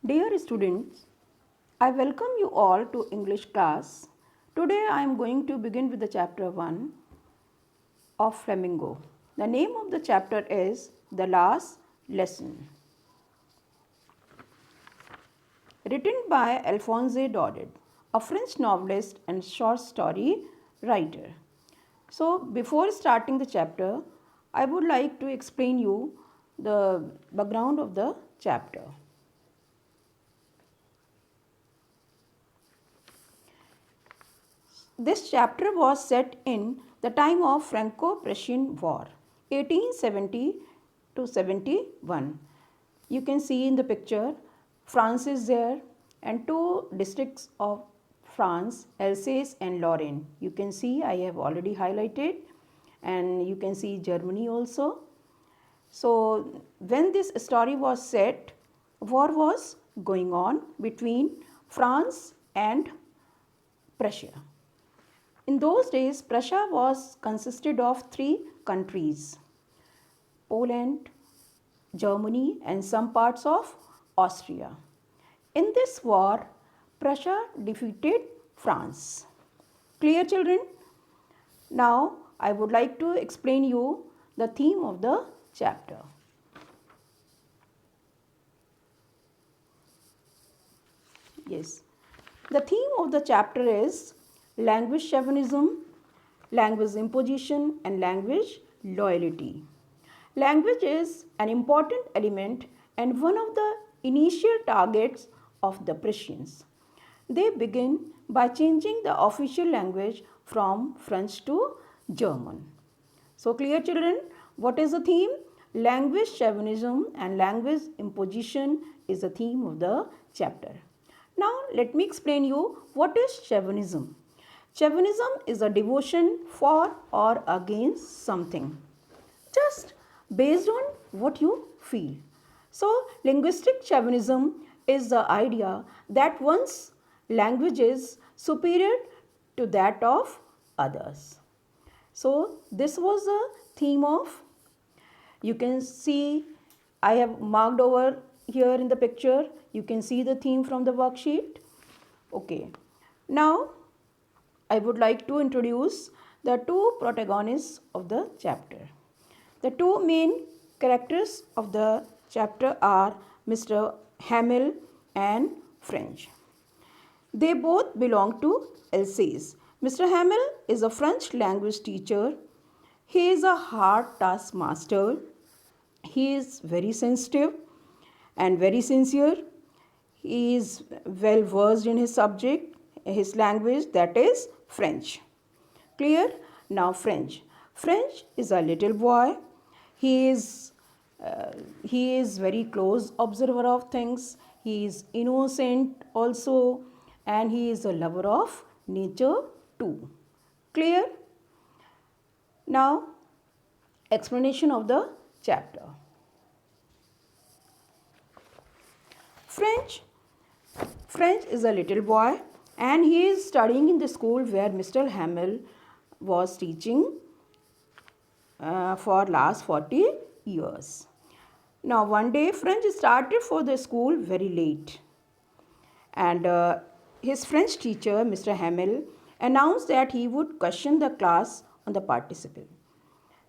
Dear students, I welcome you all to English class. Today I am going to begin with the chapter 1 of Flamingo. The name of the chapter is The Last Lesson. Written by Alphonse Daudet, a French novelist and short story writer. So before starting the chapter, I would like to explain you the background of the chapter. This chapter was set in the time of Franco-Prussian War, 1870 to 71. You can see in the picture, France is there and two districts of France, Alsace and Lorraine. You can see I have already highlighted, and you can see Germany also. So when this story was set, war was going on between France and Prussia. In those days, Prussia was consisted of three countries: Poland, Germany, and some parts of Austria. In this war, Prussia defeated France. Clear, children? Now, I would like to explain you the theme of the chapter. Yes, the theme of the chapter is language chauvinism, language imposition, and language loyalty. Language is an important element and one of the initial targets of the Prussians. They begin by changing the official language from French to German. So, clear, children, what is the theme? Language chauvinism and language imposition is the theme of the chapter. Now, let me explain you what is chauvinism. Chauvinism is a devotion for or against something, just based on what you feel. So, linguistic chauvinism is the idea that one's language is superior to that of others. So, this was the theme of, you can see I have marked over here in the picture, you can see the theme from the worksheet. Okay, now I would like to introduce the two protagonists of the chapter. The two main characters of the chapter are Mr. Hamel and French. They both belong to Alsace. Mr. Hamel is a French language teacher. He is a hard taskmaster. He is very sensitive and very sincere. He is well versed in his subject, his language, that is French. Clear? Now French. French is a little boy. He is very close observer of things. He is innocent also, and he is a lover of nature too. Clear? Now, explanation of the chapter. French is a little boy and he is studying in the school where Mr. Hamel was teaching for last 40 years. Now one day French started for the school very late, and his French teacher Mr. Hamel announced that he would question the class on the participle.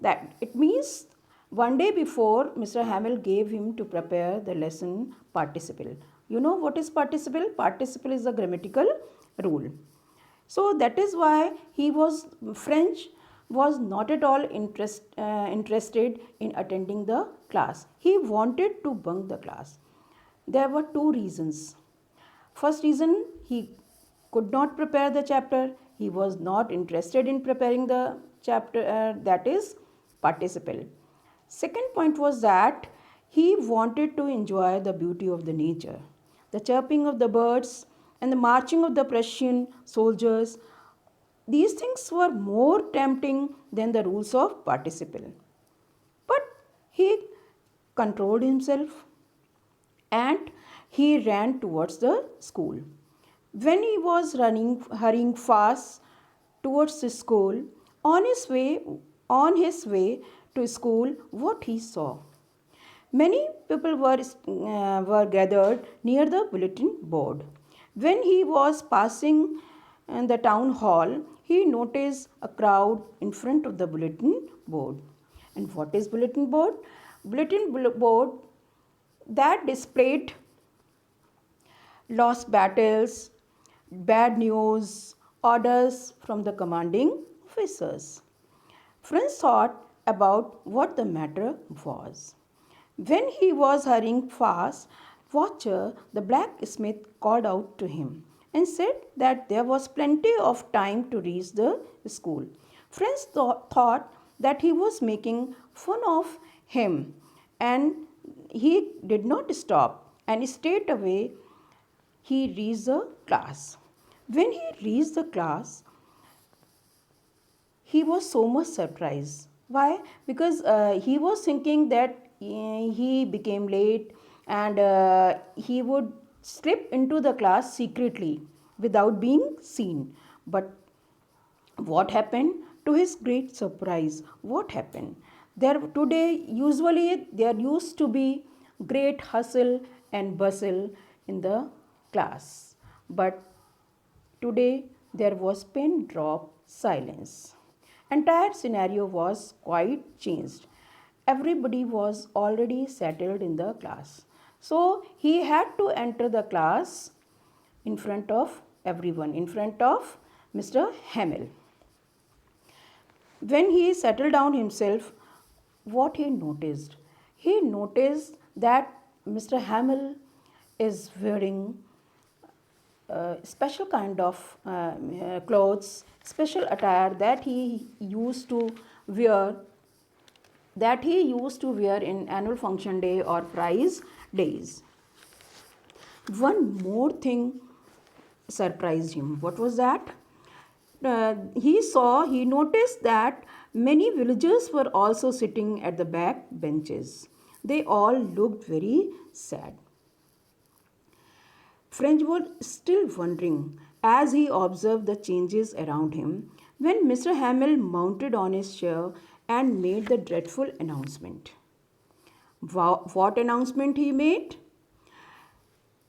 That it means one day before Mr. Hamel gave him to prepare the lesson participle. You know what is participle? Participle is a grammatical rule. So that is why French was not at all interested in attending the class. He wanted to bunk the class. There were two reasons. First reason, he could not prepare the chapter. He was not interested in preparing the chapter, that is participle. Second point was that he wanted to enjoy the beauty of the nature, the chirping of the birds and the marching of the Prussian soldiers. These things were more tempting than the rules of participle. But he controlled himself and he ran towards the school. When he was hurrying fast towards the school, on his way to school, what he saw? Many people were gathered near the bulletin board. When he was passing the town hall, he noticed a crowd in front of the bulletin board. And what is bulletin board? Board that displayed lost battles, bad news, orders from the commanding officers. Franz thought about what the matter was. When he was hurrying fast, Watcher, the blacksmith, called out to him and said that there was plenty of time to reach the school. Franz thought that he was making fun of him, and he did not stop, and straight away he reached the class. When he reached the class, he was so much surprised. Why? Because he was thinking that he became late, and he would slip into the class secretly without being seen. But what happened? To his great surprise, what happened? There today, usually there used to be great hustle and bustle in the class, but today there was pin drop silence. Entire scenario was quite changed. Everybody was already settled in the class. So he had to enter the class in front of everyone, in front of Mr. Hamel. When he settled down himself, what he noticed? He noticed that Mr. Hamel is wearing special kind of clothes, special attire that he used to wear, in annual function day or prize days. One more thing surprised him. What was that? He noticed that many villagers were also sitting at the back benches. They all looked very sad. French was still wondering as he observed the changes around him when Mr. Hamel mounted on his chair and made the dreadful announcement. What announcement he made?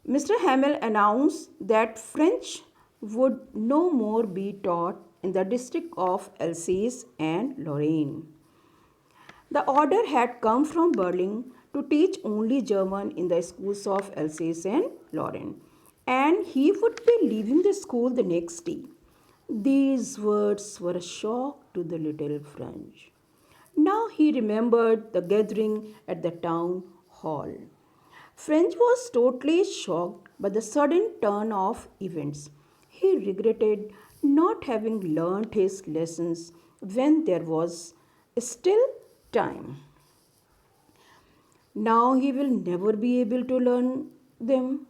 Mr. Hamel announced that French would no more be taught in the district of Alsace and Lorraine. The order had come from Berlin to teach only German in the schools of Alsace and Lorraine, and he would be leaving the school the next day. These words were a shock to the little French. Now he remembered the gathering at the town hall. French was totally shocked by the sudden turn of events. He regretted not having learnt his lessons when there was still time. Now he will never be able to learn them.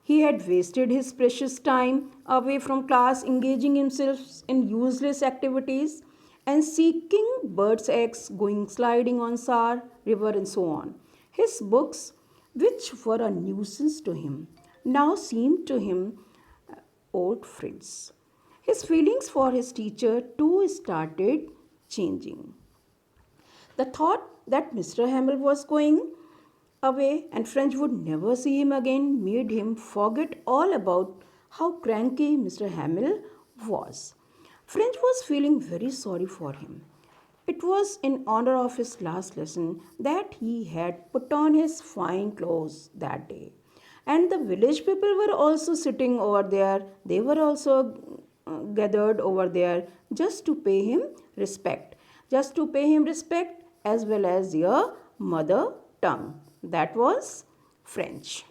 He had wasted his precious time away from class, engaging himself in useless activities and seeking birds' eggs, going sliding on Sar River, and so on. His books, which were a nuisance to him, now seemed to him old friends. His feelings for his teacher too started changing. The thought that Mr. Hamel was going away and French would never see him again made him forget all about how cranky Mr. Hamel was. French was feeling very sorry for him. It was in honor of his last lesson that he had put on his fine clothes that day. And the village people were also sitting over there. They were also gathered over there just to pay him respect. Just to pay him respect as well as their mother tongue. That was French.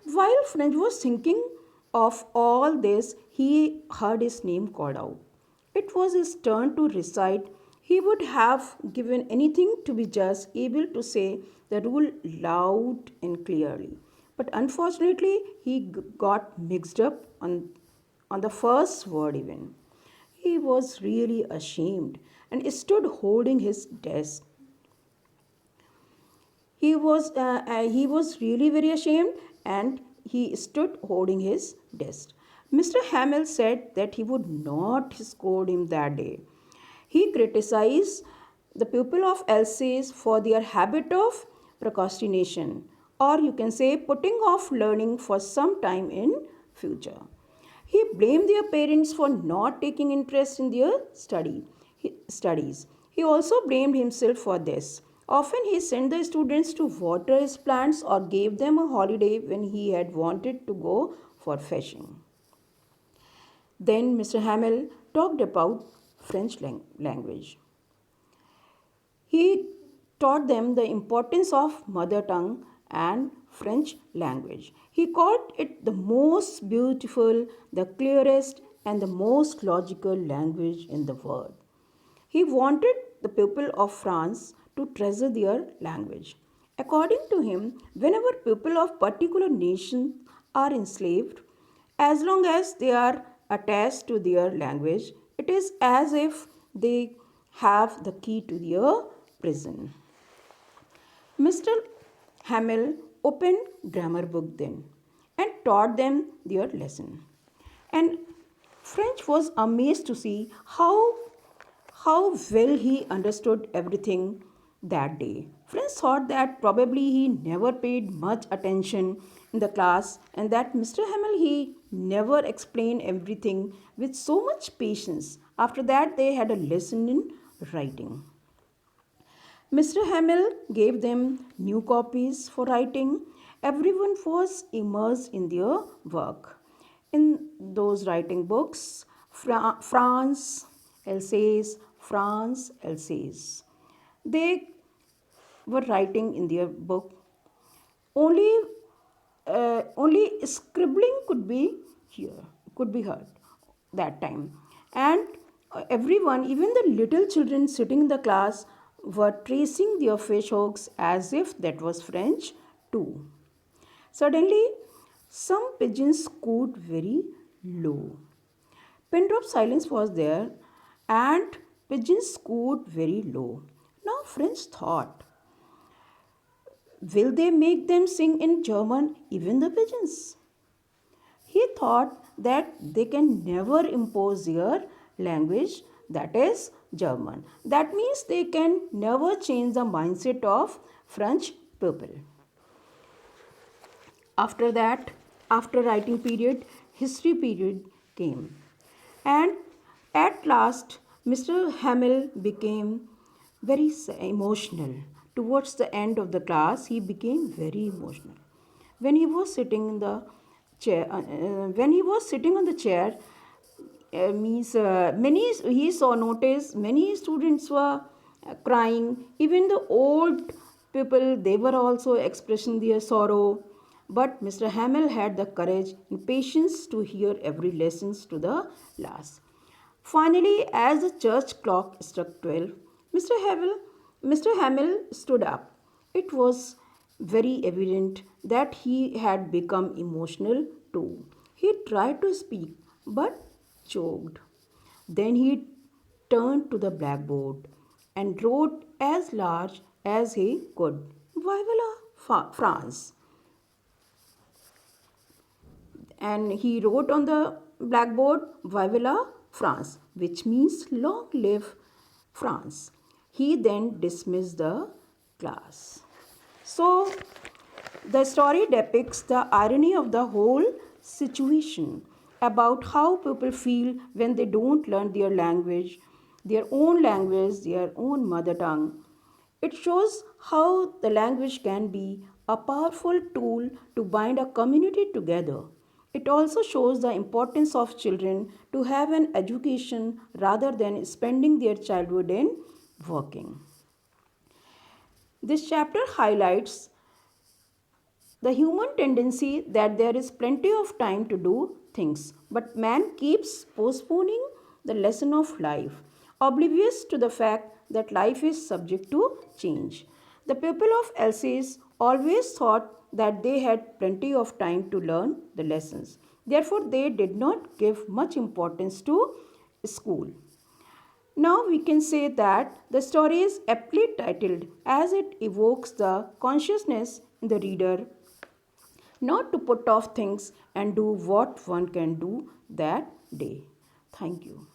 While French was thinking of all this, he heard his name called out. It was his turn to recite. He would have given anything to be just able to say the rule loud and clearly. But unfortunately, he got mixed up on the first word even. He was really ashamed and stood holding his desk. He was really very ashamed and he stood holding his desk. Mr. Hamel said that he would not scold him that day. He criticized the people of Alsace for their habit of procrastination, or you can say putting off learning for some time in future. He blamed their parents for not taking interest in their studies. He also blamed himself for this. Often he sent the students to water his plants or gave them a holiday when he had wanted to go for fishing. Then Mr. Hamel talked about French language. He taught them the importance of mother tongue and French language. He called it the most beautiful, the clearest, and the most logical language in the world. He wanted the people of France to treasure their language. According to him, whenever people of particular nation are enslaved, as long as they are attached to their language, it is as if they have the key to their prison. Mr. Hamel opened grammar book then and taught them their lesson. And French was amazed to see how well he understood everything that day. Friends thought that probably he never paid much attention in the class and that Mr. Hamel he never explained everything with so much patience. After that they had a lesson in writing. Mr. Hamel gave them new copies for writing. Everyone was immersed in their work. In those writing books, France, essays, France, essays. They were writing in their book. Only scribbling could be heard that time. And everyone, even the little children sitting in the class, were tracing their fish hooks as if that was French too. Suddenly, some pigeons cooed very low. Pin drop silence was there, and pigeons cooed very low. Now, French thought, will they make them sing in German, even the pigeons? He thought that they can never impose their language, that is German. That means they can never change the mindset of French people. After that, after writing period, history period came. And at last, Mr. Hamel became very emotional. Towards the end of the class, he became very emotional. When he was sitting in the chair, when he was sitting on the chair, many he saw notice many students were crying. Even the old people they were also expressing their sorrow. But Mr. Hamel had the courage and patience to hear every lesson to the last. Finally, as the church clock struck 12, Mr. Hamel stood up. It was very evident that he had become emotional too. He tried to speak but choked. Then he turned to the blackboard and wrote as large as he could, Vive la France. And he wrote on the blackboard, Vive la France, which means long live France. He then dismissed the class. So, the story depicts the irony of the whole situation about how people feel when they don't learn their own mother tongue. It shows how the language can be a powerful tool to bind a community together. It also shows the importance of children to have an education rather than spending their childhood in working. This chapter highlights the human tendency that there is plenty of time to do things, but man keeps postponing the lesson of life, oblivious to the fact that life is subject to change. The people of Alsace always thought that they had plenty of time to learn the lessons. Therefore, they did not give much importance to school. Now we can say that the story is aptly titled as it evokes the consciousness in the reader not to put off things and do what one can do that day. Thank you.